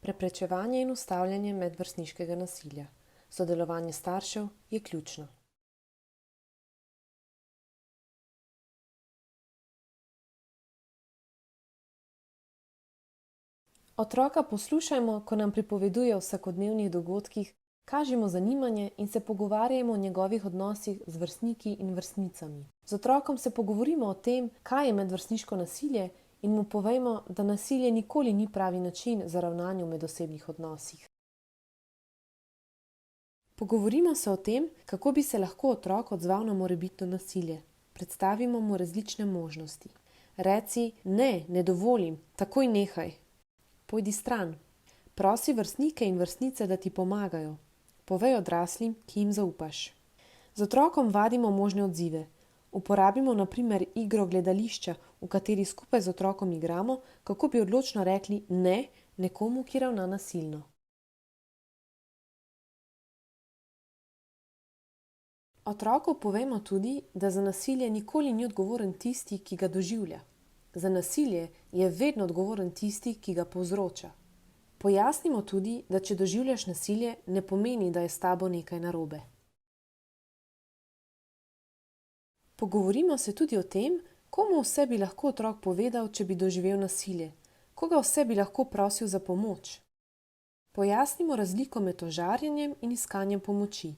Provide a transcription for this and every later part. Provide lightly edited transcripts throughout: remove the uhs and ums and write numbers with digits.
Preprečevanje in ustavljanje medvrstniškega nasilja. Sodelovanje staršev je ključno. Otroka poslušajmo, ko nam pripoveduje o vsakodnevnih dogodkih, kažimo zanimanje in se pogovarjajmo o njegovih odnosih z vrstniki in vrstnicami. Z otrokom se pogovorimo o tem, kaj je medvrstniško nasilje in mu povejmo, da nasilje nikoli ni pravi način za ravnanje v medosebnih odnosih. Pogovorimo se o tem, kako bi se lahko otrok odzval na morebitno nasilje. Predstavimo mu različne možnosti. Reci, ne dovolim, takoj nehaj. Pojdi stran. Prosi vrstnike in vrstnice, da ti pomagajo. Povej odraslim, ki jim zaupaš. Z otrokom vadimo možne odzive. Uporabimo na primer igro gledališča, v kateri skupaj z otrokom igramo, kako bi odločno rekli ne nekomu, ki ravna nasilno. Otroku povemo tudi, da za nasilje nikoli ni odgovoren tisti, ki ga doživlja. Za nasilje je vedno odgovoren tisti, ki ga povzroča. Pojasnimo tudi, da če doživljaš nasilje, ne pomeni, da je s tabo nekaj narobe. Pogovorimo se tudi o tem, komu vse bi lahko otrok povedal, če bi doživel nasilje, koga vse bi lahko prosil za pomoč. Pojasnimo razliko med tožarjenjem in iskanjem pomoči.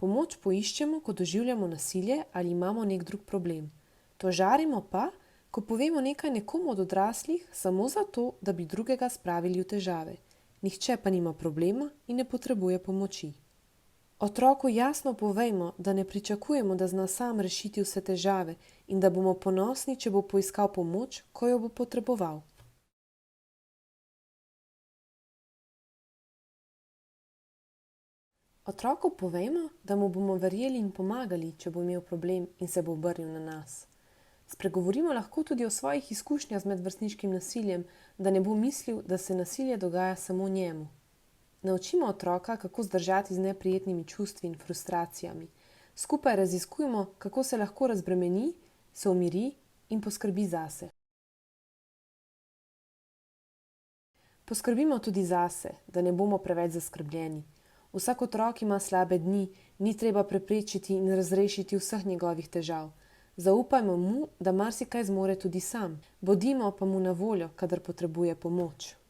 Pomoč poiščemo, ko doživljamo nasilje ali imamo nek drug problem. Tožarimo pa, ko povemo nekaj nekomu od odraslih, samo zato, da bi drugega spravili v težave. Nihče pa nima problema in ne potrebuje pomoči. Otroku jasno povejmo, da ne pričakujemo, da zna sam rešiti vse težave in da bomo ponosni, če bo poiskal pomoč, ko jo bo potreboval. Otroku povejmo, da mu bomo verjeli in pomagali, če bo imel problem in se bo obrnil na nas. Spregovorimo lahko tudi o svojih izkušnjah z medvrstniškim nasiljem, da ne bo mislil, da se nasilje dogaja samo njemu. Naučimo otroka, kako zdržati z neprijetnimi čustvi in frustracijami. Skupaj raziskujemo, kako se lahko razbremeni, se umiri in poskrbi zase. Poskrbimo tudi zase, da ne bomo preveč zaskrbljeni. Vsak otrok ima slabe dni, ni treba preprečiti in razrešiti vseh njegovih težav. Zaupajmo mu, da marsikaj zmore tudi sam. Bodimo pa mu na voljo, kadar potrebuje pomoč.